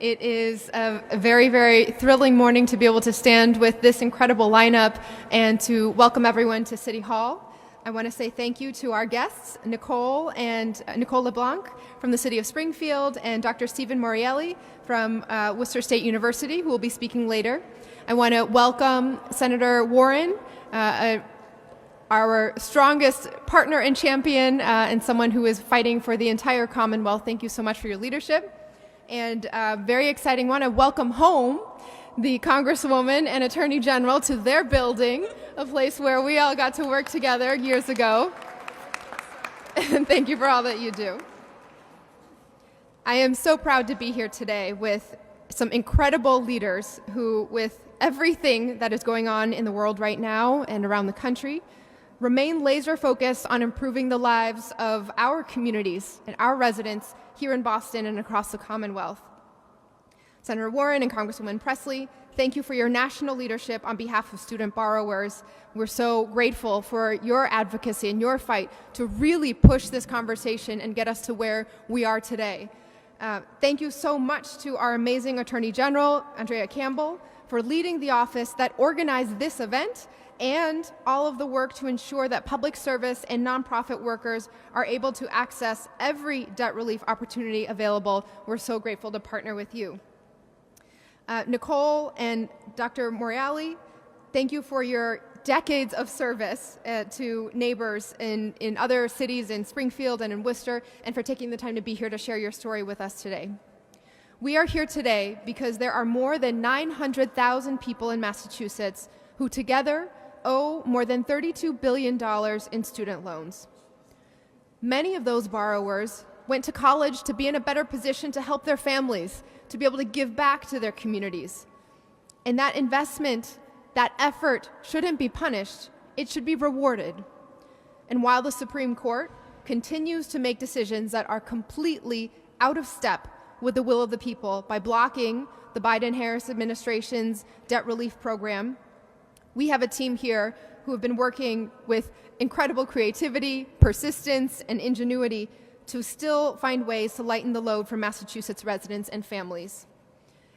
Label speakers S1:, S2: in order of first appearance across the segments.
S1: It is a very, very thrilling morning to be able to stand with this incredible lineup and to welcome everyone to City Hall. I want to say thank you to our guests, Nicole LeBlanc from the City of Springfield and Dr. Stephen Morreale from Worcester State University, who will be speaking later. I want to welcome Senator Warren, our strongest partner and champion, and someone who is fighting for the entire Commonwealth. Thank you so much for your leadership. And very exciting, want to welcome home the Congresswoman and Attorney General to their building, a place where we all got to work together years ago. And thank you for all that you do. I am so proud to be here today with some incredible leaders who, with everything that is going on in the world right now and around the country, remain laser focused on improving the lives of our communities and our residents here in Boston and across the Commonwealth. Senator Warren and Congresswoman Presley, thank you for your national leadership on behalf of student borrowers. We're so grateful for your advocacy and your fight to really push this conversation and get us to where we are today. Thank you so much to our amazing Attorney General, Andrea Campbell, for leading the office that organized this event and all of the work to ensure that public service and nonprofit workers are able to access every debt relief opportunity available. We're so grateful to partner with you. Nicole and Dr. Morreale, thank you for your decades of service to neighbors in other cities in Springfield and in Worcester, and for taking the time to be here to share your story with us today. We are here today because there are more than 900,000 people in Massachusetts who together owe more than $32 billion in student loans. Many of those borrowers went to college to be in a better position to help their families, to be able to give back to their communities. And that investment, that effort shouldn't be punished, it should be rewarded. And while the Supreme Court continues to make decisions that are completely out of step with the will of the people by blocking the Biden-Harris administration's debt relief program, we have a team here who have been working with incredible creativity, persistence, and ingenuity to still find ways to lighten the load for Massachusetts residents and families.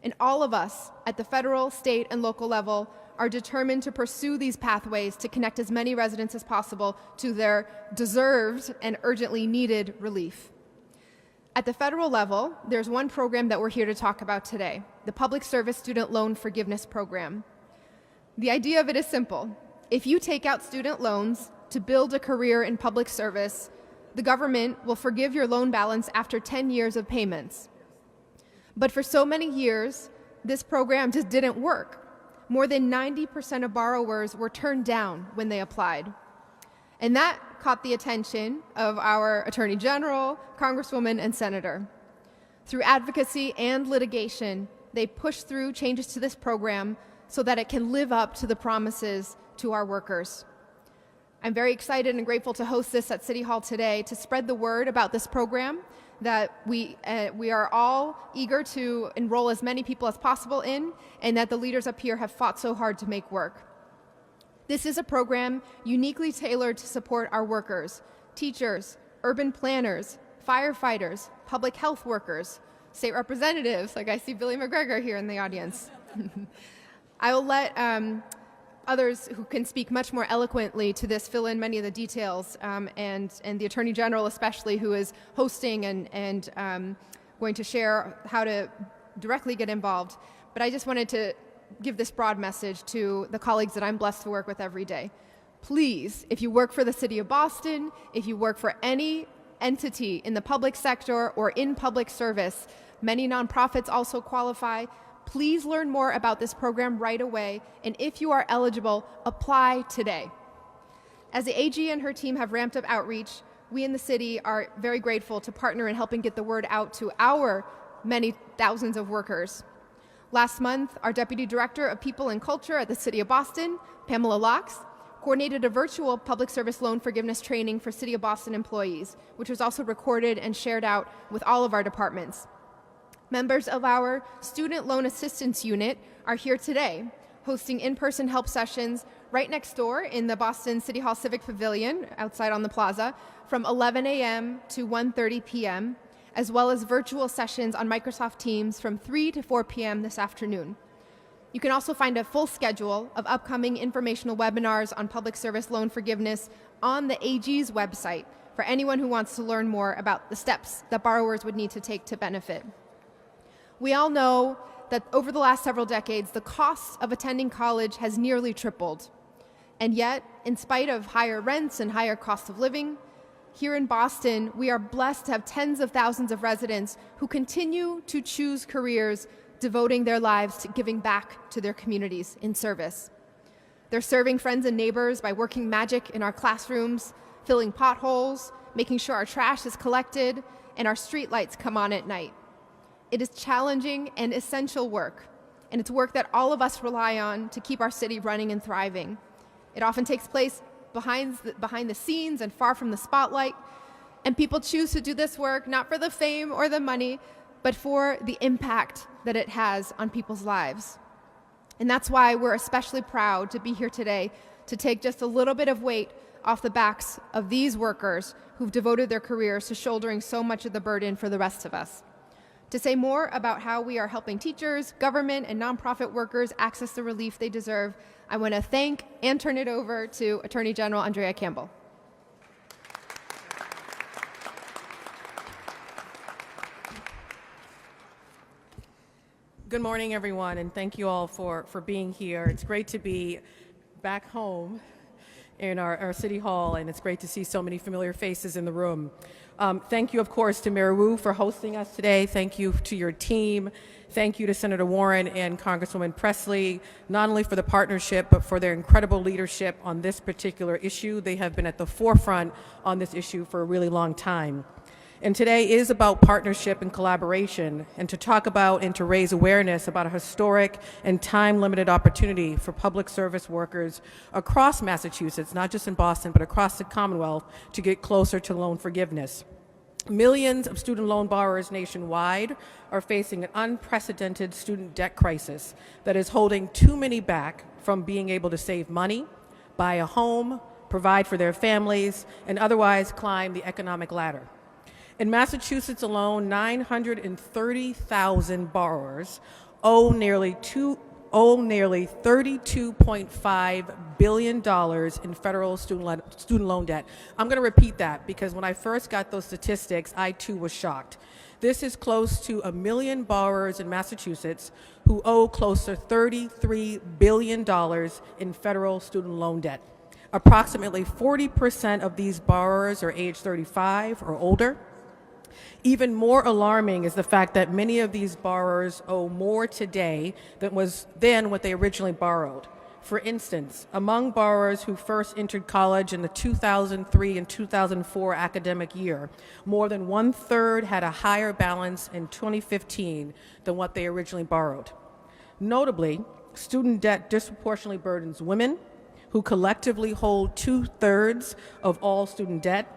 S1: And all of us at the federal, state, and local level are determined to pursue these pathways to connect as many residents as possible to their deserved and urgently needed relief. At the federal level, there's one program that we're here to talk about today, the Public Service Student Loan Forgiveness Program. The idea of it is simple. If you take out student loans to build a career in public service, the government will forgive your loan balance after 10 years of payments. But for so many years, this program just didn't work. More than 90% of borrowers were turned down when they applied. And that caught the attention of our Attorney General, Congresswoman, and Senator. Through advocacy and litigation, they pushed through changes to this program so that it can live up to the promises to our workers. I'm very excited and grateful to host this at City Hall today to spread the word about this program that we are all eager to enroll as many people as possible in, and that the leaders up here have fought so hard to make work. This is a program uniquely tailored to support our workers, teachers, urban planners, firefighters, public health workers, state representatives, like I see Billy McGregor here in the audience. I will let others who can speak much more eloquently to this fill in many of the details, and the Attorney General especially, who is hosting and going to share how to directly get involved. But I just wanted to give this broad message to the colleagues that I'm blessed to work with every day. Please, if you work for the City of Boston, if you work for any entity in the public sector or in public service, many nonprofits also qualify. Please learn more about this program right away, and if you are eligible, apply today. As the AG and her team have ramped up outreach, we in the city are very grateful to partner in helping get the word out to our many thousands of workers. Last month, our Deputy Director of People and Culture at the City of Boston, Pamela Locks, coordinated a virtual public service loan forgiveness training for City of Boston employees, which was also recorded and shared out with all of our departments. Members of our Student Loan Assistance Unit are here today, hosting in-person help sessions right next door in the Boston City Hall Civic Pavilion outside on the plaza from 11 a.m. to 1:30 p.m. as well as virtual sessions on Microsoft Teams from 3 to 4 p.m. this afternoon. You can also find a full schedule of upcoming informational webinars on public service loan forgiveness on the AG's website for anyone who wants to learn more about the steps that borrowers would need to take to benefit. We all know that over the last several decades, the cost of attending college has nearly tripled. And yet, in spite of higher rents and higher cost of living, here in Boston, we are blessed to have tens of thousands of residents who continue to choose careers devoting their lives to giving back to their communities in service. They're serving friends and neighbors by working magic in our classrooms, filling potholes, making sure our trash is collected, and our streetlights come on at night. It is challenging and essential work, and it's work that all of us rely on to keep our city running and thriving. It often takes place behind the scenes and far from the spotlight, and people choose to do this work not for the fame or the money, but for the impact that it has on people's lives. And that's why we're especially proud to be here today to take just a little bit of weight off the backs of these workers who've devoted their careers to shouldering so much of the burden for the rest of us. To say more about how we are helping teachers, government, and nonprofit workers access the relief they deserve, I want to thank and turn it over to Attorney General Andrea Campbell.
S2: Good morning, everyone, and thank you all for being here. It's great to be back home in our City Hall, and it's great to see so many familiar faces in the room. Thank you, of course, to Mayor Wu for hosting us today. Thank you to your team. Thank you to Senator Warren and Congresswoman Presley, not only for the partnership, but for their incredible leadership on this particular issue. They have been at the forefront on this issue for a really long time. And today is about partnership and collaboration, and to talk about and to raise awareness about a historic and time-limited opportunity for public service workers across Massachusetts, not just in Boston, but across the Commonwealth, to get closer to loan forgiveness. Millions of student loan borrowers nationwide are facing an unprecedented student debt crisis that is holding too many back from being able to save money, buy a home, provide for their families, and otherwise climb the economic ladder. In Massachusetts alone, 930,000 borrowers owe nearly $32.5 billion in federal student loan debt. I'm going to repeat that because when I first got those statistics, I too was shocked. This is close to 1 million borrowers in Massachusetts who owe close to $33 billion in federal student loan debt. Approximately 40% of these borrowers are age 35 or older. Even more alarming is the fact that many of these borrowers owe more today than what they originally borrowed. For instance, among borrowers who first entered college in the 2003 and 2004 academic year, more than 1/3 had a higher balance in 2015 than what they originally borrowed. Notably, student debt disproportionately burdens women, who collectively hold 2/3 of all student debt,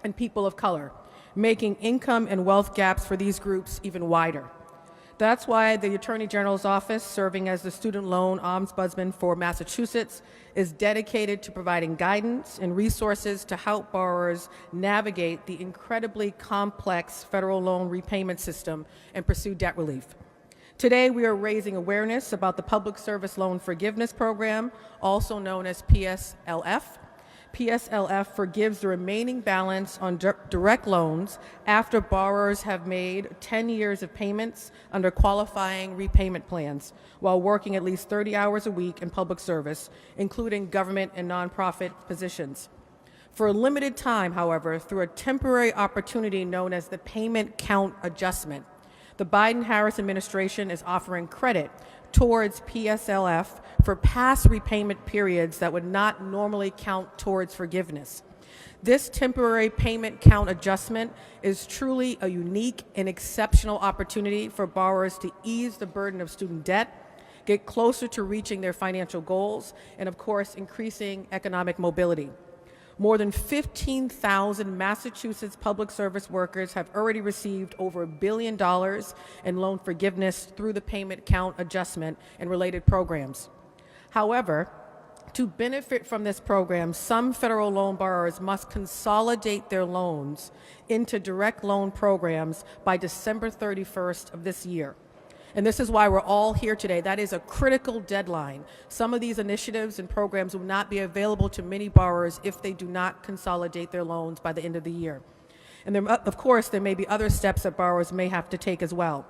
S2: and people of color, making income and wealth gaps for these groups even wider. That's why the Attorney General's office, serving as the student loan ombudsman for Massachusetts, is dedicated to providing guidance and resources to help borrowers navigate the incredibly complex federal loan repayment system and pursue debt relief. Today, we are raising awareness about the Public Service Loan Forgiveness Program, also known as PSLF. PSLF forgives the remaining balance on direct loans after borrowers have made 10 years of payments under qualifying repayment plans while working at least 30 hours a week in public service, including government and nonprofit positions. For a limited time, however, through a temporary opportunity known as the Payment Count Adjustment, the Biden-Harris administration is offering credit towards PSLF for past repayment periods that would not normally count towards forgiveness. This temporary payment count adjustment is truly a unique and exceptional opportunity for borrowers to ease the burden of student debt, get closer to reaching their financial goals, and of course, increasing economic mobility. More than 15,000 Massachusetts public service workers have already received over $1 billion in loan forgiveness through the payment count adjustment and related programs. However, To benefit from this program, some federal loan borrowers must consolidate their loans into direct loan programs by December 31st of this year. And this is why we're all here today. That is a critical deadline. Some of these initiatives and programs will not be available to many borrowers if they do not consolidate their loans by the end of the year. And there, of course, there may be other steps that borrowers may have to take as well.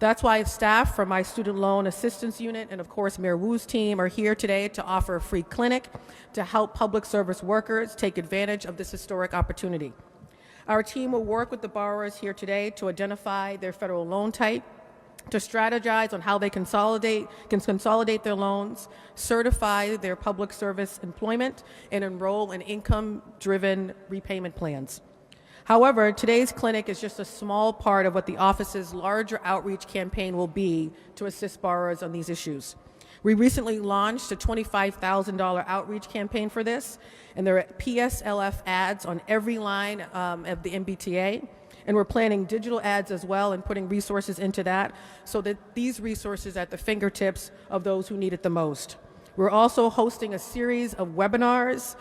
S2: That's why staff from my Student Loan Assistance Unit and, of course, Mayor Wu's team are here today to offer a free clinic to help public service workers take advantage of this historic opportunity. Our team will work with the borrowers here today to identify their federal loan type, to strategize on how they can consolidate their loans, certify their public service employment, and enroll in income-driven repayment plans. However, today's clinic is just a small part of what the office's larger outreach campaign will be to assist borrowers on these issues. We recently launched a $25,000 outreach campaign for this, and there are PSLF ads on every line of the MBTA, and we're planning digital ads as well and putting resources into that so that these resources are at the fingertips of those who need it the most. We're also hosting a series of webinars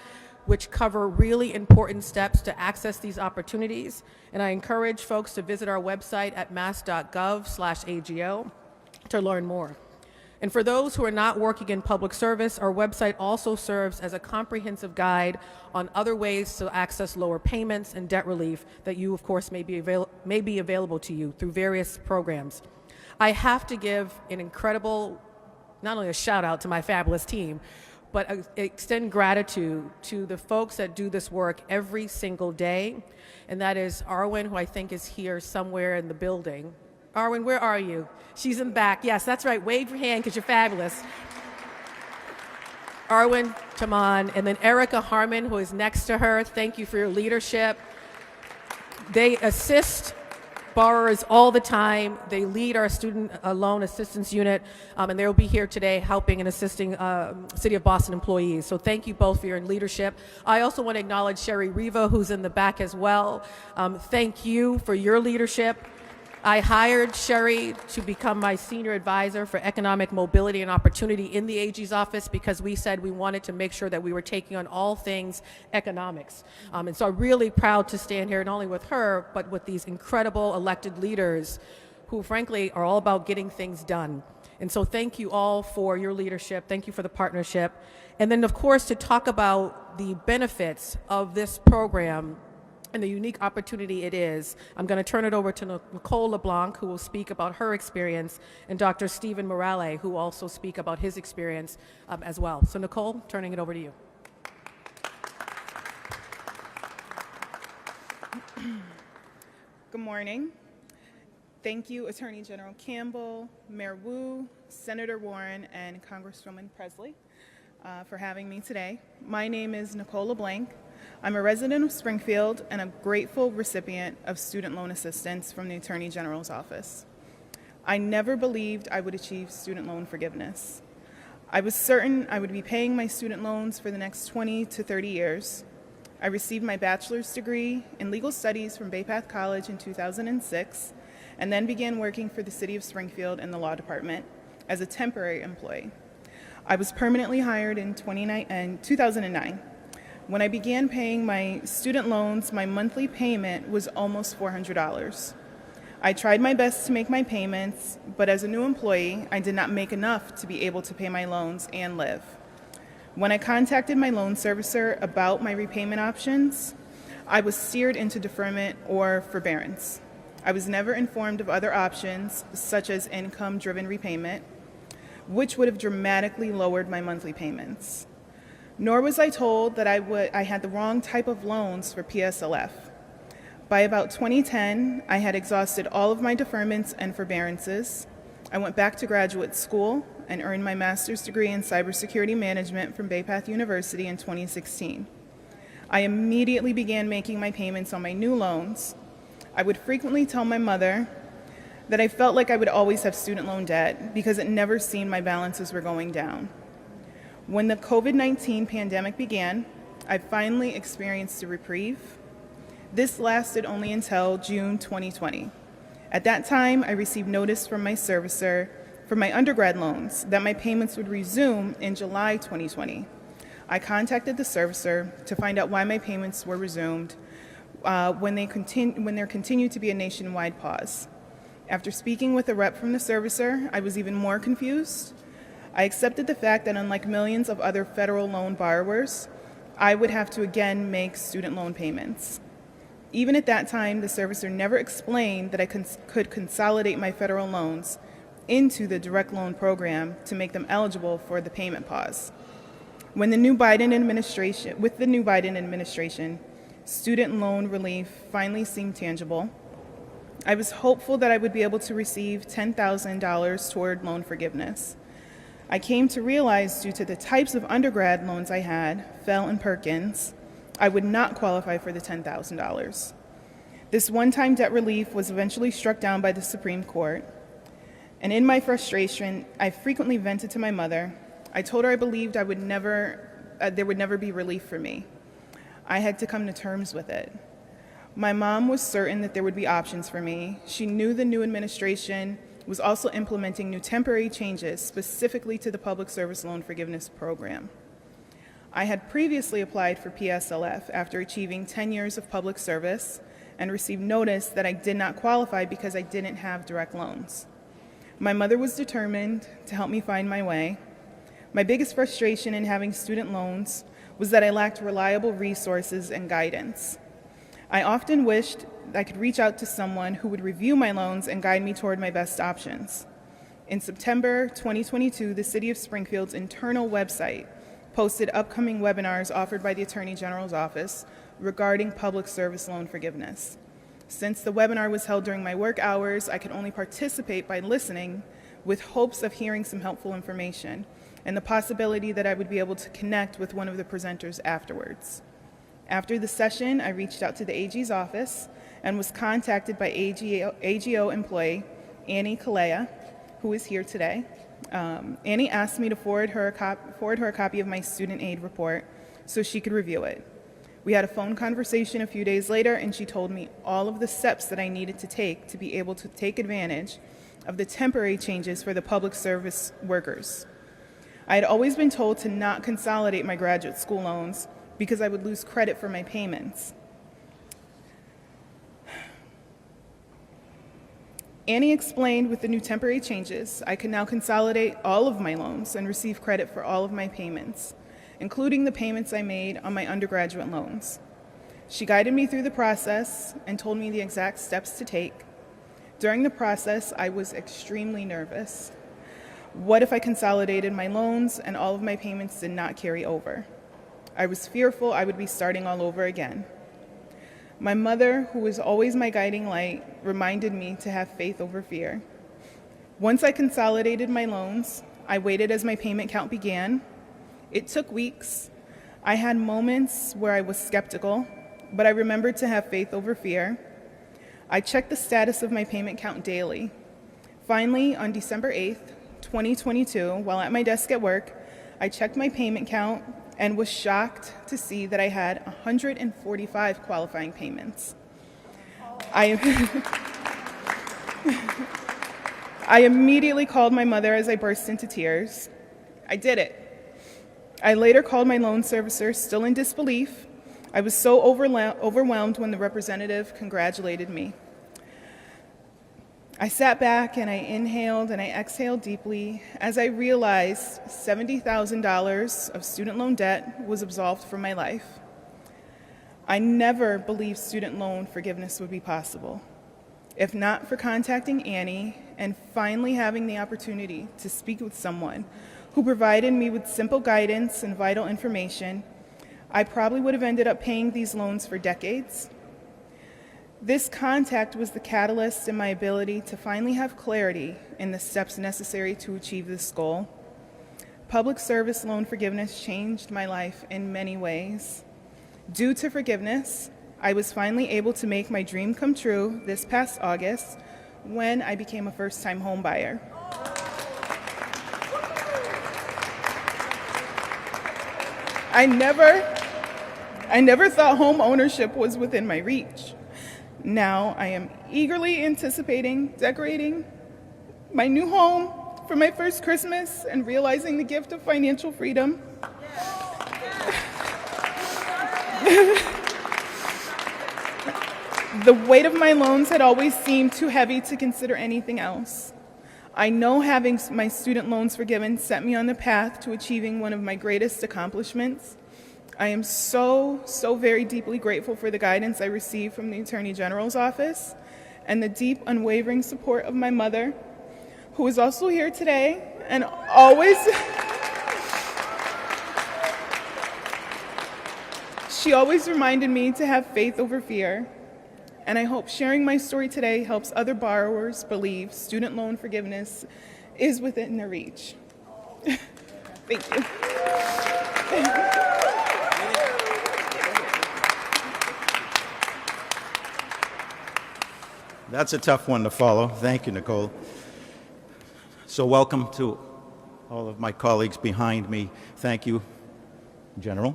S2: which cover really important steps to access these opportunities. And I encourage folks to visit our website at mass.gov/AGO to learn more. And for those who are not working in public service, our website also serves as a comprehensive guide on other ways to access lower payments and debt relief that you, of course, may be available to you through various programs. I have to give an incredible, not only a shout out to my fabulous team, but extend gratitude to the folks that do this work every single day. And that is Arwen, who I think is here somewhere in the building. Arwen, where are you? She's in the back. Yes, that's right. Wave your hand because you're fabulous. Arwen Taman, and then Erica Harmon, who is next to her. Thank you for your leadership. They assist borrowers all the time. They lead our student loan assistance unit, and they will be here today helping and assisting City of Boston employees. So thank you both for your leadership. I also want to acknowledge Sherry Riva, who's in the back as well. Thank you for your leadership. I hired Sherry to become my senior advisor for economic mobility and opportunity in the AG's office because we said we wanted to make sure that we were taking on all things economics. And so I'm really proud to stand here not only with her, but with these incredible elected leaders who frankly are all about getting things done. And so thank you all for your leadership. Thank you for the partnership. And then of course to talk about the benefits of this program and the unique opportunity it is, I'm going to turn it over to Nicole LeBlanc, who will speak about her experience, and Dr. Stephen Morale, who will also speak about his experience as well. So Nicole, turning it over to you.
S3: Good morning. Thank you, Attorney General Campbell, Mayor Wu, Senator Warren, and Congresswoman Presley for having me today. My name is Nicole LeBlanc. I'm a resident of Springfield and a grateful recipient of student loan assistance from the Attorney General's office. I never believed I would achieve student loan forgiveness. I was certain I would be paying my student loans for the next 20 to 30 years. I received my bachelor's degree in legal studies from Bay Path College in 2006, and then began working for the City of Springfield in the law department as a temporary employee. I was permanently hired in 2009. When I began paying my student loans, my monthly payment was almost $400. I tried my best to make my payments, but as a new employee, I did not make enough to be able to pay my loans and live. When I contacted my loan servicer about my repayment options, I was steered into deferment or forbearance. I was never informed of other options, such as income-driven repayment, which would have dramatically lowered my monthly payments. Nor was I told that I had the wrong type of loans for PSLF. By about 2010, I had exhausted all of my deferments and forbearances. I went back to graduate school and earned my master's degree in cybersecurity management from Bay Path University in 2016. I immediately began making my payments on my new loans. I would frequently tell my mother that I felt like I would always have student loan debt because it never seemed my balances were going down. When the COVID-19 pandemic began, I finally experienced a reprieve. This lasted only until June 2020. At that time, I received notice from my servicer for my undergrad loans that my payments would resume in July 2020. I contacted the servicer to find out why my payments were resumed when there continued to be a nationwide pause. After speaking with a rep from the servicer, I was even more confused. I accepted the fact that unlike millions of other federal loan borrowers, I would have to again make student loan payments. Even at that time, the servicer never explained that I could consolidate my federal loans into the direct loan program to make them eligible for the payment pause. With the new Biden administration, student loan relief finally seemed tangible. I was hopeful that I would be able to receive $10,000 toward loan forgiveness. I came to realize, due to the types of undergrad loans I had, Fell and Perkins, I would not qualify for the $10,000. This one-time debt relief was eventually struck down by the Supreme Court. And in my frustration, I frequently vented to my mother. I told her I believed there would never be relief for me. I had to come to terms with it. My mom was certain that there would be options for me. She knew the new administration was also implementing new temporary changes specifically to the Public Service Loan Forgiveness Program. I had previously applied for PSLF after achieving 10 years of public service and received notice that I did not qualify because I didn't have direct loans. My mother was determined to help me find my way. My biggest frustration in having student loans was that I lacked reliable resources and guidance. I often wished I could reach out to someone who would review my loans and guide me toward my best options. In September 2022, the City of Springfield's internal website posted upcoming webinars offered by the Attorney General's office regarding public service loan forgiveness. Since the webinar was held during my work hours, I could only participate by listening with hopes of hearing some helpful information and the possibility that I would be able to connect with one of the presenters afterwards. After the session, I reached out to the AG's office and was contacted by AGO employee Annie Kalea, who is here today. Annie asked me to forward her a copy of my student aid report so she could review it. We had a phone conversation a few days later, and she told me all of the steps that I needed to take to be able to take advantage of the temporary changes for the public service workers. I had always been told to not consolidate my graduate school loans because I would lose credit for my payments. Annie explained with the new temporary changes, I could now consolidate all of my loans and receive credit for all of my payments, including the payments I made on my undergraduate loans. She guided me through the process and told me the exact steps to take. During the process, I was extremely nervous. What if I consolidated my loans and all of my payments did not carry over? I was fearful I would be starting all over again. My mother, who was always my guiding light, reminded me to have faith over fear. Once I consolidated my loans, I waited as my payment count began. It took weeks. I had moments where I was skeptical, but I remembered to have faith over fear. I checked the status of my payment count daily. Finally, on December 8th, 2022, while at my desk at work, I checked my payment count and was shocked to see that I had 145 qualifying payments. I immediately called my mother as I burst into tears. I did it. I later called my loan servicer, still in disbelief. I was so overwhelmed when the representative congratulated me. I sat back and I inhaled and I exhaled deeply as I realized $70,000 of student loan debt was absolved from my life. I never believed student loan forgiveness would be possible. If not for contacting Annie and finally having the opportunity to speak with someone who provided me with simple guidance and vital information, I probably would have ended up paying these loans for decades. This contact was the catalyst in my ability to finally have clarity in the steps necessary to achieve this goal. Public service loan forgiveness changed my life in many ways. Due to forgiveness, I was finally able to make my dream come true this past August when I became a first-time home buyer. I never thought home ownership was within my reach. Now I am eagerly anticipating decorating my new home for my first Christmas and realizing the gift of financial freedom. The weight of my loans had always seemed too heavy to consider anything else. I know having my student loans forgiven set me on the path to achieving one of my greatest accomplishments. I am so very deeply grateful for the guidance I received from the Attorney General's office and the deep, unwavering support of my mother, who is also here today and she always reminded me to have faith over fear. And I hope sharing my story today helps other borrowers believe student loan forgiveness is within their reach. Thank you.
S4: That's a tough one to follow. Thank you, Nicole. So welcome to all of my colleagues behind me. Thank you, General.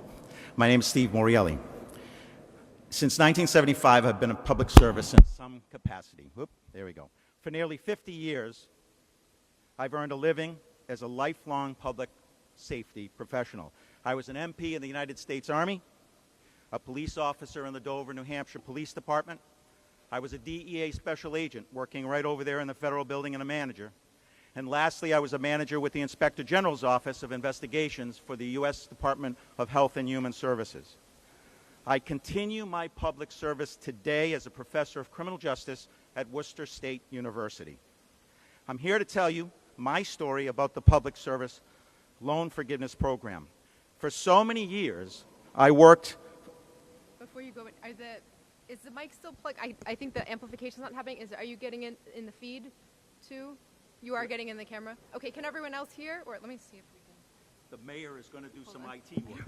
S4: My name is Steve Morielli. Since 1975, I've been in public service in some capacity. There we go. For nearly 50 years, I've earned a living as a lifelong public safety professional. I was an MP in the United States Army, a police officer in the Dover, New Hampshire Police Department. I was a DEA special agent working right over there in the federal building and a manager. And lastly, I was a manager with the Inspector General's Office of Investigations for the U.S. Department of Health and Human Services. I continue my public service today as a professor of criminal justice at Worcester State University. I'm here to tell you my story about the Public Service Loan Forgiveness Program. For so many years, I worked...
S1: Before you go, is the mic still plugged? I think the amplification's not happening. Are you getting in the feed too? You are getting in the camera? Okay, can everyone else hear? Or let me see if we can...
S4: The mayor is going to do some IT work.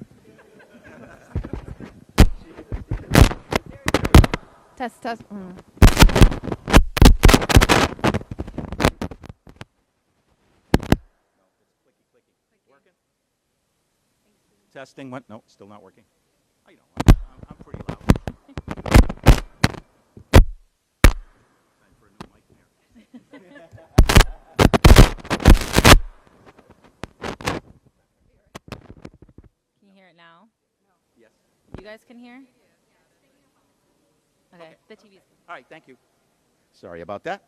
S1: Test.
S4: No, it's clicky. Working? Testing. What? No, still not working. I know. I'm pretty loud. Time for a new mic there.
S5: Can you hear it now?
S4: Yes.
S5: You guys can hear? Okay, the TV's.
S4: All right, thank you. Sorry about that.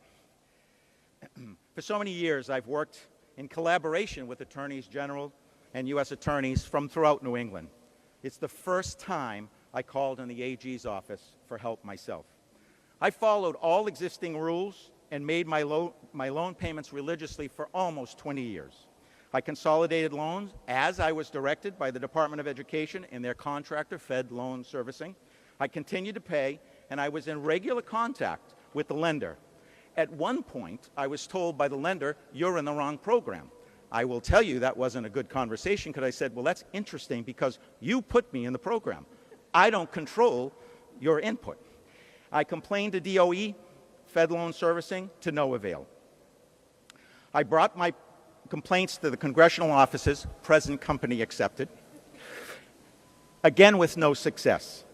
S4: For so many years, I've worked in collaboration with attorneys general and U.S. attorneys from throughout New England. It's the first time I called in the AG's office for help myself. I followed all existing rules and made my loan payments religiously for almost 20 years. I consolidated loans as I was directed by the Department of Education and their contractor, Fed Loan Servicing. I continued to pay, and I was in regular contact with the lender. At one point, I was told by the lender, "You're in the wrong program." I will tell you that wasn't a good conversation because I said, well, that's interesting because you put me in the program. I don't control your input. I complained to DOE, Fed Loan Servicing, to no avail. I brought my complaints to the congressional offices, present company accepted, again with no success.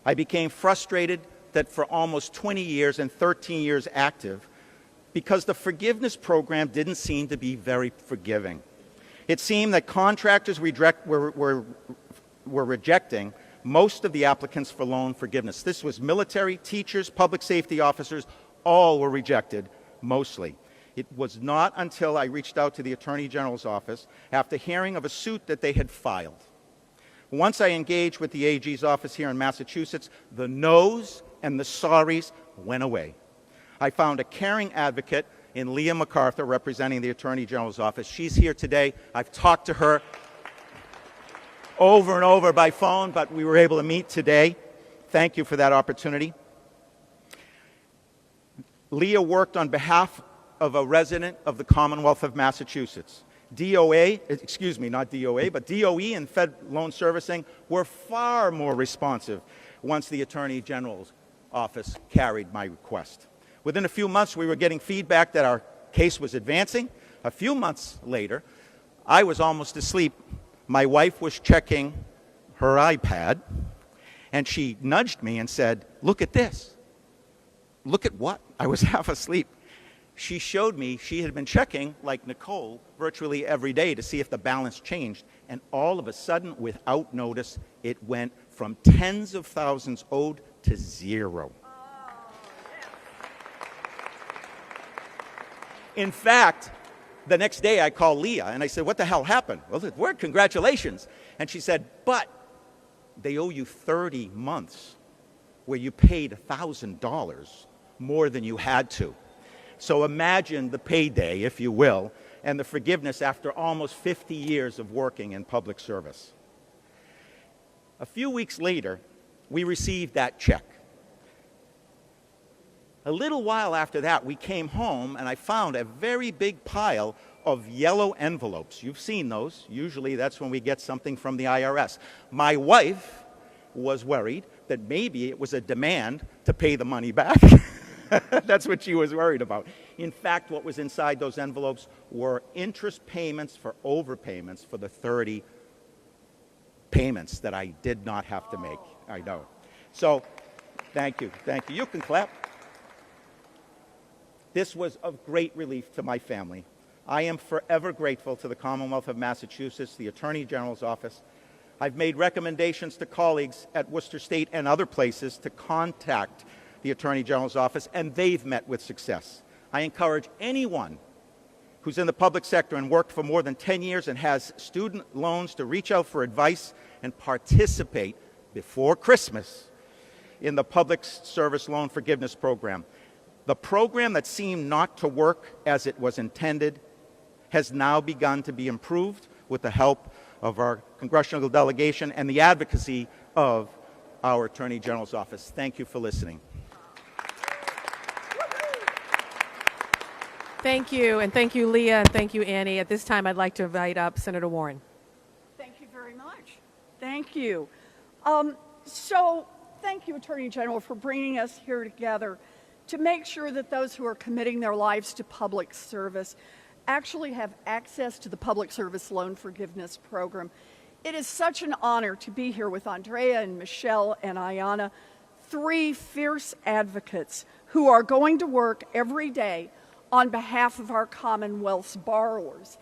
S4: I became frustrated that for almost 20 years and 13 years active, because the forgiveness program didn't seem to be very forgiving. It seemed that contractors were rejecting most of the applicants for loan forgiveness. This was military, teachers, public safety officers, all were rejected, mostly. It was not until I reached out to the Attorney General's office after hearing of a suit that they had filed. Once I engaged with the AG's office here in Massachusetts, the no's and the sorries went away. I found a caring advocate in Leah MacArthur representing the Attorney General's office. She's here today. I've talked to her over and over by phone, but we were able to meet today. Thank you for that opportunity. Leah worked on behalf of a resident of the Commonwealth of Massachusetts. DOE and Fed Loan Servicing were far more responsive once the Attorney General's office carried my request. Within a few months, we were getting feedback that our case was advancing. A few months later, I was almost asleep. My wife was checking her iPad, and she nudged me and said, "Look at this." Look at what? I was half asleep. she showed me she had been checking, like Nicole, virtually every day to see if the balance changed. And all of a sudden, without notice, it went from tens of thousands owed to zero. In fact, the next day I called Leah and I said, what the hell happened? Well, it worked, congratulations. And she said, but they owe you 30 months where you paid $1,000 more than you had to. So imagine the payday, if you will, and the forgiveness after almost 50 years of working in public service. A few weeks later, we received that check. A little while after that, we came home and I found a very big pile of yellow envelopes. You've seen those. Usually that's when we get something from the IRS. My wife was worried that maybe it was a demand to pay the money back. That's what she was worried about. In fact, what was inside those envelopes were interest payments for overpayments for the 30 payments that I did not have to make. I know. So, thank you. Thank you. You can clap. This was of great relief to my family. I am forever grateful to the Commonwealth of Massachusetts, the Attorney General's office. I've made recommendations to colleagues at Worcester State and other places to contact the Attorney General's office, and they've met with success. I encourage anyone who's in the public sector and worked for more than 10 years and has student loans to reach out for advice and participate before Christmas in the Public Service Loan Forgiveness Program. The program that seemed not to work as it was intended has now begun to be improved with the help of our congressional delegation and the advocacy of our Attorney General's office. Thank you for listening.
S2: Thank you, and thank you, Leah, and thank you, Annie. At this time, I'd like to invite up Senator Warren.
S6: Thank you very much. Thank you. Thank you, Attorney General, for bringing us here together to make sure that those who are committing their lives to public service actually have access to the Public Service Loan Forgiveness Program. It is such an honor to be here with Andrea and Michelle and Ayanna, three fierce advocates who are going to work every day on behalf of our Commonwealth's borrowers.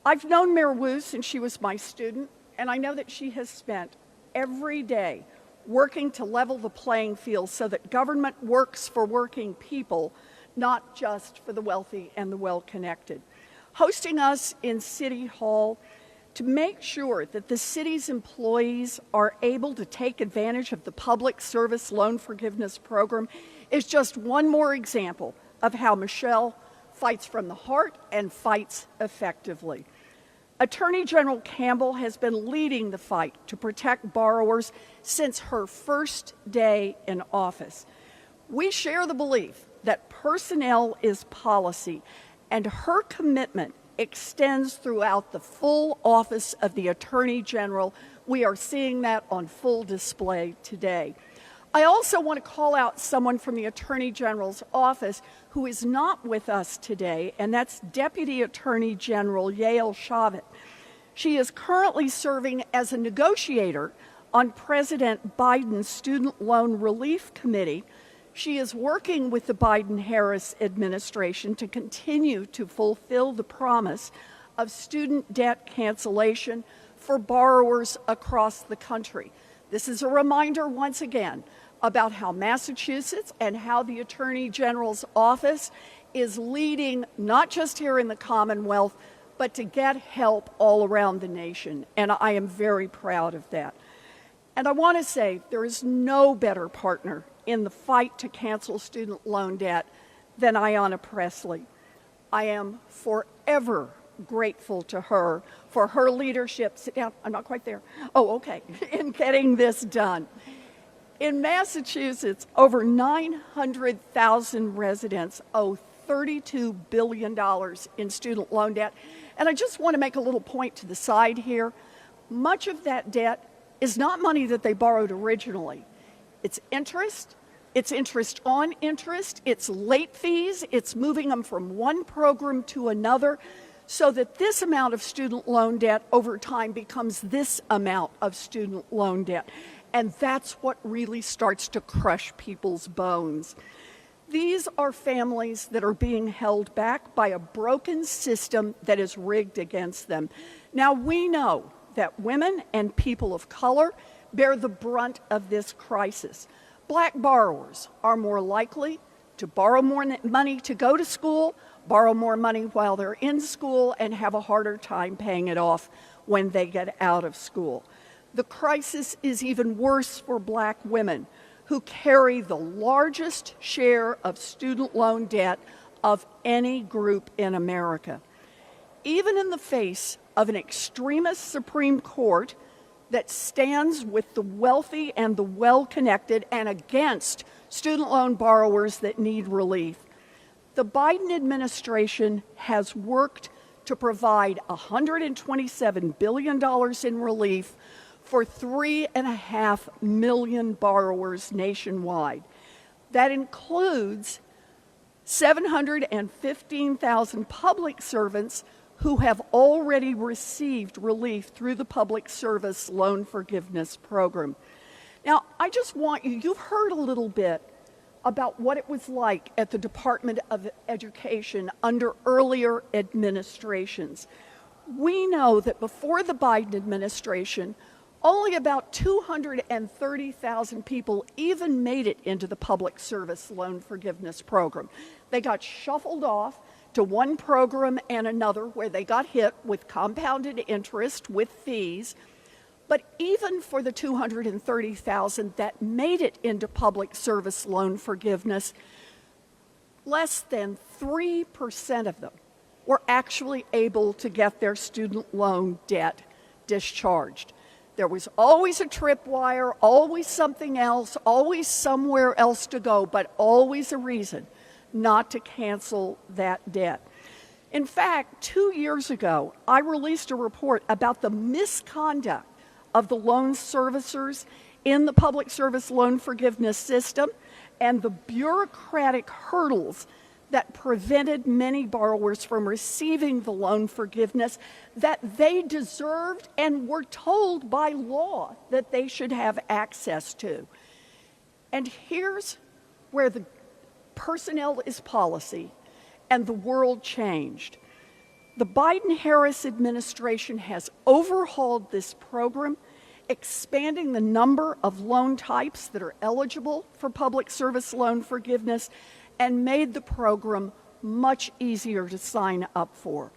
S6: I've known Mayor Wu since she was my student, and I know that she has spent every day working to level the playing field so that government works for working people, not just for the wealthy and the well-connected. Hosting us in City Hall to make sure that the city's employees are able to take advantage of the Public Service Loan Forgiveness Program is just one more example of how Michelle fights from the heart and fights effectively. Attorney General Campbell has been leading the fight to protect borrowers since her first day in office. We share the belief that personnel is policy, and her commitment extends throughout the full office of the Attorney General. We are seeing that on full display today. I also want to call out someone from the Attorney General's office who is not with us today, and that's Deputy Attorney General Yael Shavit. She is currently serving as a negotiator on President Biden's Student Loan Relief Committee. She is working with the Biden-Harris administration to continue to fulfill the promise of student debt cancellation for borrowers across the country. This is a reminder once again about how Massachusetts and how the Attorney General's office is leading not just here in the Commonwealth, but to get help all around the nation. And I am very proud of that. And I want to say there is no better partner in the fight to cancel student loan debt than Ayanna Pressley. I am forever grateful to her for her leadership. Sit down, I'm not quite there. Oh, okay, in getting this done. In Massachusetts, over 900,000 residents owe $32 billion in student loan debt. And I just want to make a little point to the side here. Much of that debt is not money that they borrowed originally. It's interest on interest, it's late fees, it's moving them from one program to another, so that this amount of student loan debt over time becomes this amount of student loan debt. And that's what really starts to crush people's bones. These are families that are being held back by a broken system that is rigged against them. Now, we know that women and people of color bear the brunt of this crisis. Black borrowers are more likely to borrow more money to go to school, borrow more money while they're in school, and have a harder time paying it off when they get out of school. The crisis is even worse for black women, who carry the largest share of student loan debt of any group in America. Even in the face of an extremist Supreme Court that stands with the wealthy and the well-connected and against student loan borrowers that need relief, the Biden administration has worked to provide $127 billion in relief for 3.5 million borrowers nationwide. That includes 715,000 public servants who have already received relief through the Public Service Loan Forgiveness Program. Now, I just want you've heard a little bit about what it was like at the Department of Education under earlier administrations. We know that before the Biden administration, only about 230,000 people even made it into the Public Service Loan Forgiveness Program. They got shuffled off to one program and another where they got hit with compounded interest, with fees. But even for the 230,000 that made it into Public Service Loan Forgiveness, less than 3% of them were actually able to get their student loan debt discharged. There was always a tripwire, always something else, always somewhere else to go, but always a reason not to cancel that debt. In fact, 2 years ago, I released a report about the misconduct of the loan servicers in the Public Service Loan Forgiveness system and the bureaucratic hurdles that prevented many borrowers from receiving the loan forgiveness that they deserved and were told by law that they should have access to. And here's where the personnel is policy and the world changed. The Biden-Harris administration has overhauled this program, expanding the number of loan types that are eligible for public service loan forgiveness, and made the program much easier to sign up for.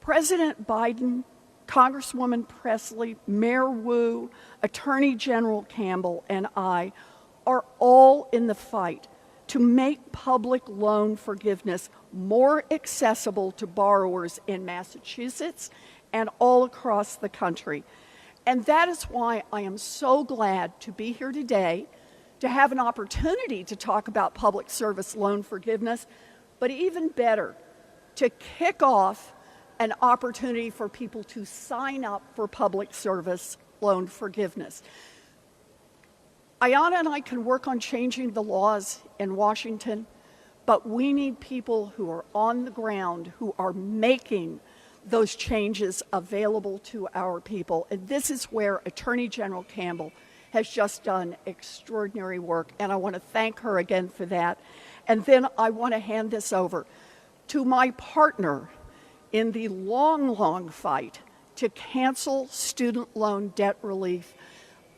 S6: President Biden, Congresswoman Presley, Mayor Wu, Attorney General Campbell, and I are all in the fight to make public loan forgiveness more accessible to borrowers in Massachusetts and all across the country. And that is why I am so glad to be here today, to have an opportunity to talk about public service loan forgiveness, but even better, to kick off an opportunity for people to sign up for public service loan forgiveness. Ayanna and I can work on changing the laws in Washington, but we need people who are on the ground, who are making those changes available to our people. And this is where Attorney General Campbell has just done extraordinary work, and I want to thank her again for that. And then I want to hand this over to my partner in the long, long fight to cancel student loan debt relief.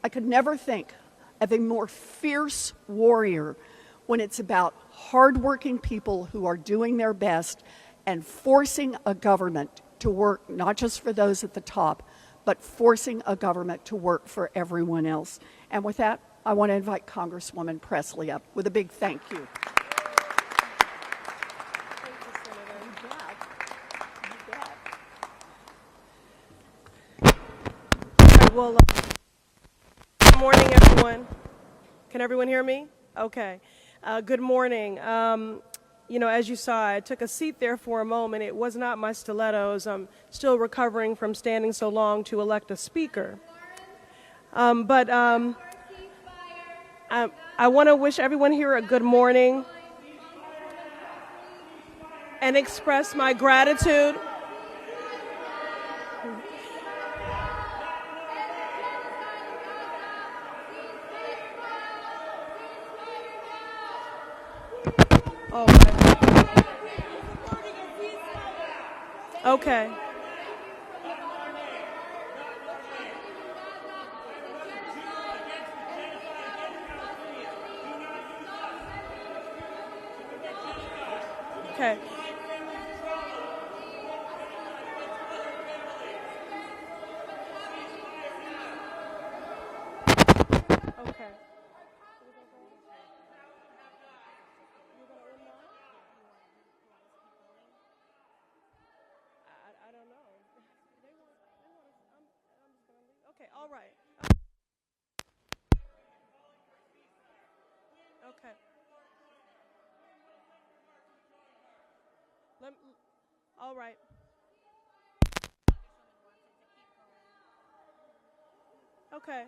S6: I could never think of a more fierce warrior when it's about hardworking people who are doing their best and forcing a government to work not just for those at the top, but forcing a government to work for everyone else. And with that, I want to invite Congresswoman Presley up with a big thank you.
S7: Well, good morning, everyone. Can everyone hear me? Okay. Good morning. You know, as you saw, I took a seat there for a moment. It was not my stilettos. I'm still recovering from standing so long to elect a speaker. I want to wish everyone here a good morning and express my gratitude. Okay. Okay. Okay. I don't know. I'm just gonna leave. Okay, all right. Okay. Let me, all right. Okay. I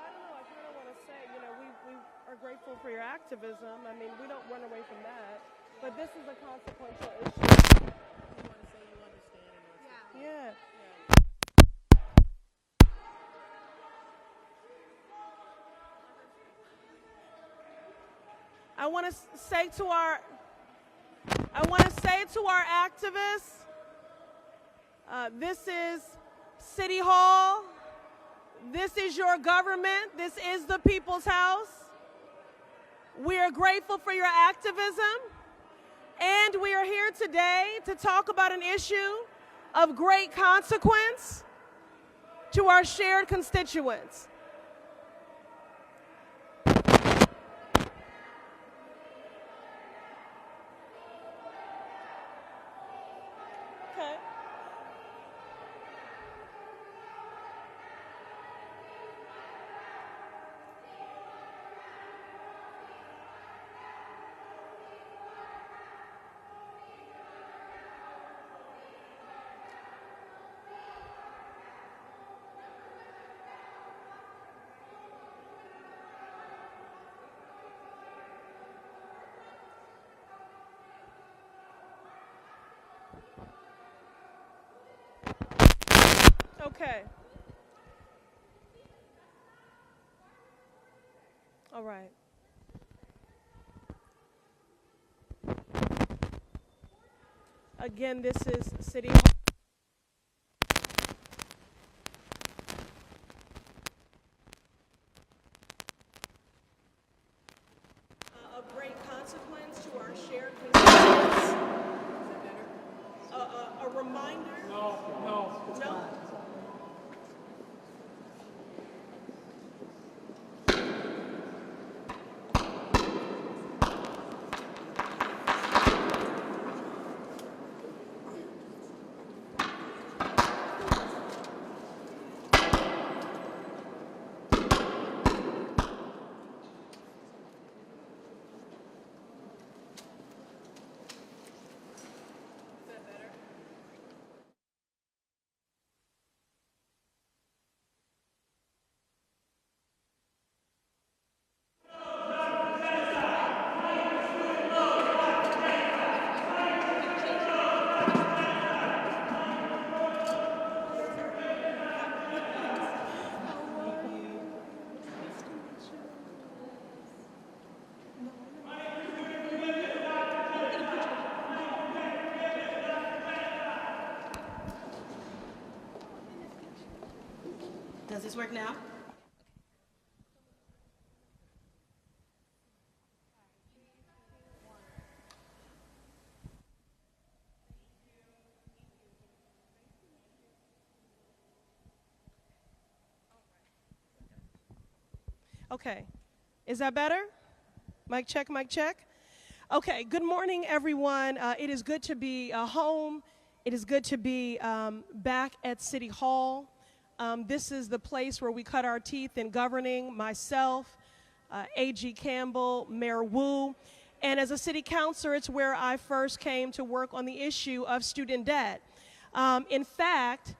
S7: don't know. I kind of want to say, we are grateful for your activism. I mean, we don't run away from that. But this is a consequential issue. You want to say you understand and what's yeah. I want to say to our activists, this is City Hall. This is your government. This is the people's house. We are grateful for your activism. And we are here today to talk about an issue of great consequence to our shared constituents. Okay. Okay. All right. Again, this is City Hall. Of great consequence to our shared constituents. A reminder. No. No?
S8: Does this work now?
S7: Okay. Is that better? Mic check, mic check. Okay, good morning, everyone. It is good to be home. It is good to be back at City Hall. This is the place where we cut our teeth in governing, myself, A.G. Campbell, Mayor Wu. And as a city councilor, it's where I first came to work on the issue of student debt. In fact,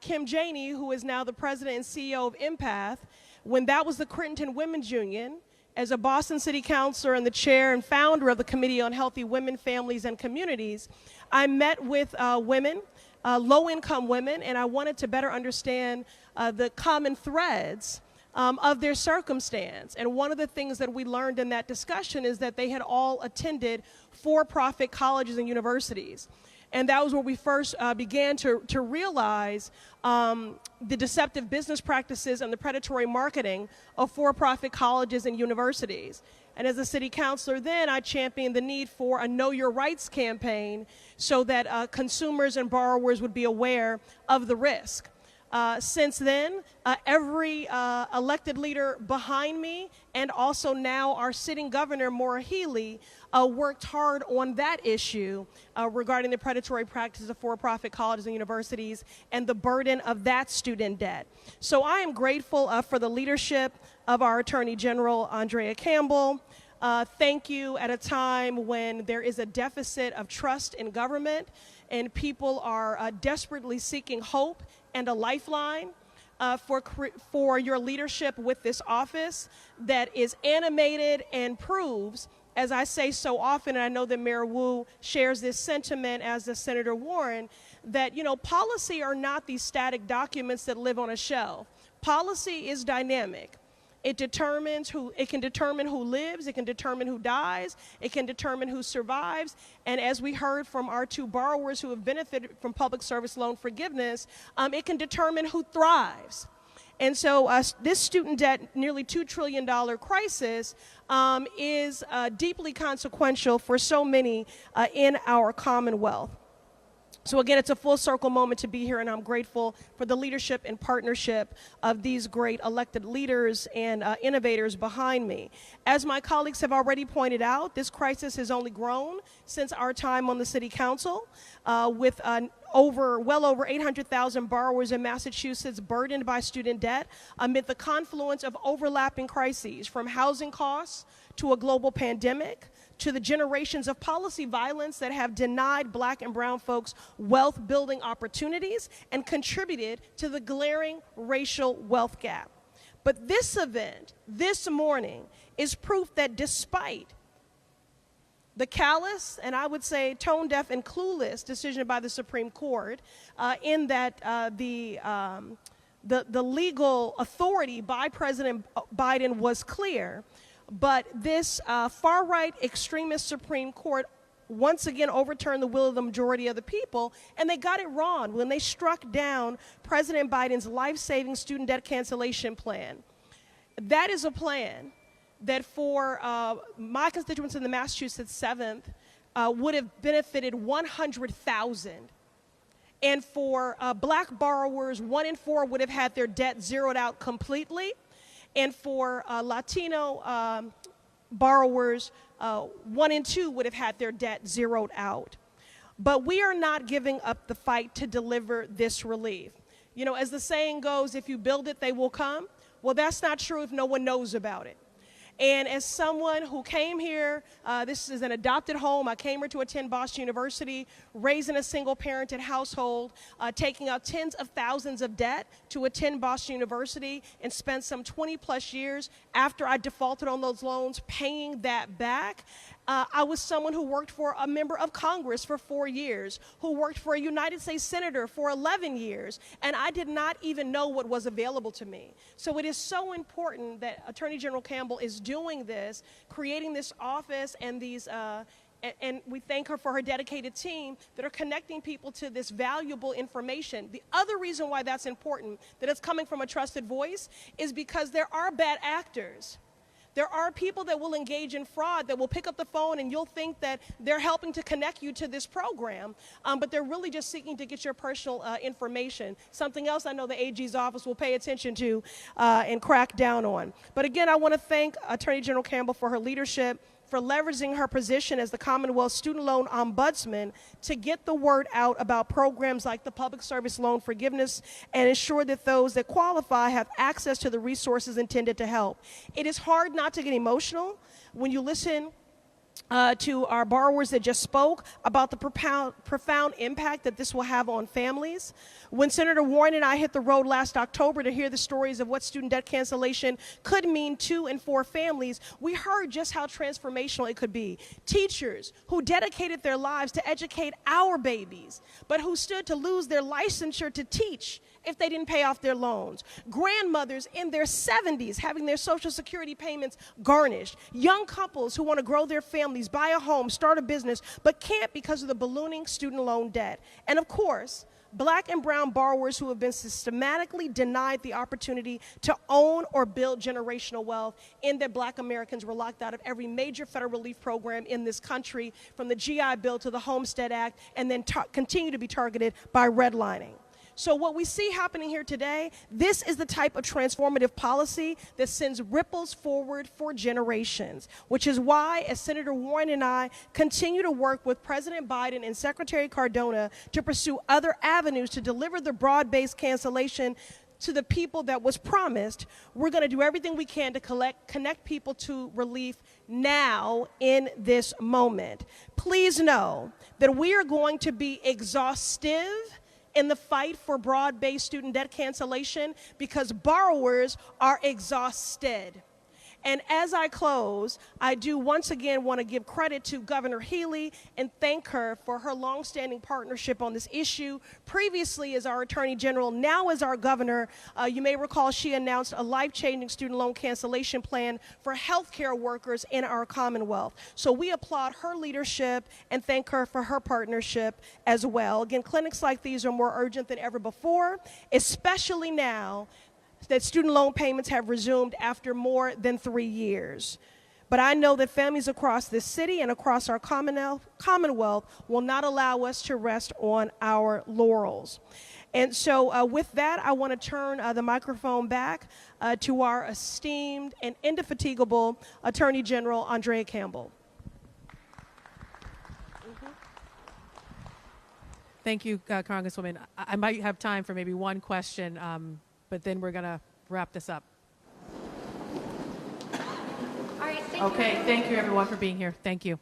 S7: Kim Janey, who is now the president and CEO of Empath, when that was the Crittenton Women's Union, as a Boston City Councilor and the chair and founder of the Committee on Healthy Women, Families, and Communities, I met with women, low-income women, and I wanted to better understand the common threads of their circumstance. And one of the things that we learned in that discussion is that they had all attended for-profit colleges and universities. And that was where we first began to realize the deceptive business practices and the predatory marketing of for-profit colleges and universities. And as a city councilor then, I championed the need for a Know Your Rights campaign so that consumers and borrowers would be aware of the risk. Since then, every elected leader behind me and also now our sitting governor, Maura Healey, worked hard on that issue regarding the predatory practices of for-profit colleges and universities and the burden of that student debt. So I am grateful for the leadership of our Attorney General, Andrea Campbell. Thank you at a time when there is a deficit of trust in government and people are desperately seeking hope and a lifeline for your leadership with this office that is animated and proves, as I say so often, and I know that Mayor Wu shares this sentiment as does Senator Warren, that, you know, policy are not these static documents that live on a shelf. Policy is dynamic. It can determine who lives, it can determine who dies, it can determine who survives, and as we heard from our two borrowers who have benefited from public service loan forgiveness, it can determine who thrives. And so this student debt, nearly $2 trillion crisis, is deeply consequential for so many in our Commonwealth. So again, it's a full circle moment to be here, and I'm grateful for the leadership and partnership of these great elected leaders and innovators behind me. As my colleagues have already pointed out, this crisis has only grown since our time on the City Council, with well over 800,000 borrowers in Massachusetts burdened by student debt amid the confluence of overlapping crises, from housing costs to a global pandemic, to the generations of policy violence that have denied Black and brown folks wealth-building opportunities and contributed to the glaring racial wealth gap. But this event, this morning, is proof that despite the callous, and I would say tone-deaf and clueless decision by the Supreme Court, in that the legal authority by President Biden was clear, but this far-right extremist Supreme Court once again overturned the will of the majority of the people, and they got it wrong when they struck down President Biden's life-saving student debt cancellation plan. That is a plan that for my constituents in the Massachusetts 7th would have benefited 100,000. And for Black borrowers, 1 in 4 would have had their debt zeroed out completely. And for Latino borrowers, 1 in 2 would have had their debt zeroed out. But we are not giving up the fight to deliver this relief. You know, as the saying goes, if you build it, they will come. Well, that's not true if no one knows about it. And as someone who came here, this is an adopted home. I came here to attend Boston University, raised in a single-parented household, taking out tens of thousands of debt to attend Boston University, and spent some 20-plus years after I defaulted on those loans paying that back. I was someone who worked for a member of Congress for 4 years, who worked for a United States Senator for 11 years, and I did not even know what was available to me. So it is so important that Attorney General Campbell is doing this, creating this office and these, and we thank her for her dedicated team that are connecting people to this valuable information. The other reason why that's important, that it's coming from a trusted voice, is because there are bad actors. There are people that will engage in fraud, that will pick up the phone and you'll think that they're helping to connect you to this program, but they're really just seeking to get your personal information. Something else I know the AG's office will pay attention to and crack down on. But again, I want to thank Attorney General Campbell for her leadership, for leveraging her position as the Commonwealth Student Loan Ombudsman to get the word out about programs like the Public Service Loan Forgiveness and ensure that those that qualify have access to the resources intended to help. It is hard not to get emotional when you listen to our borrowers that just spoke about the profound impact that this will have on families. When Senator Warren and I hit the road last October to hear the stories of what student debt cancellation could mean to and for families, we heard just how transformational it could be. Teachers who dedicated their lives to educate our babies, but who stood to lose their licensure to teach if they didn't pay off their loans. Grandmothers in their 70s having their Social Security payments garnished. Young couples who want to grow their families, buy a home, start a business, but can't because of the ballooning student loan debt. And of course, Black and brown borrowers who have been systematically denied the opportunity to own or build generational wealth in that Black Americans were locked out of every major federal relief program in this country, from the GI Bill to the Homestead Act, and then continue to be targeted by redlining. So what we see happening here today, this is the type of transformative policy that sends ripples forward for generations, which is why, as Senator Warren and I continue to work with President Biden and Secretary Cardona to pursue other avenues to deliver the broad-based cancellation to the people that was promised, we're going to do everything we can to connect people to relief now in this moment. Please know that we are going to be exhaustive in the fight for broad-based student debt cancellation because borrowers are exhausted. And as I close, I do once again want to give credit to Governor Healy and thank her for her longstanding partnership on this issue. Previously as our Attorney General, now as our Governor, you may recall she announced a life-changing student loan cancellation plan for healthcare workers in our Commonwealth. So we applaud her leadership and thank her for her partnership as well. Again, clinics like these are more urgent than ever before, especially now that student loan payments have resumed after more than 3 years. But I know that families across this city and across our Commonwealth will not allow us to rest on our laurels. And so with that, I want to turn the microphone back to our esteemed and indefatigable Attorney General, Andrea Campbell.
S2: Thank you, Congresswoman. I might have time for maybe one question, but then we're going to wrap this up.
S1: All right,
S2: Thank you everyone for being here. Thank you.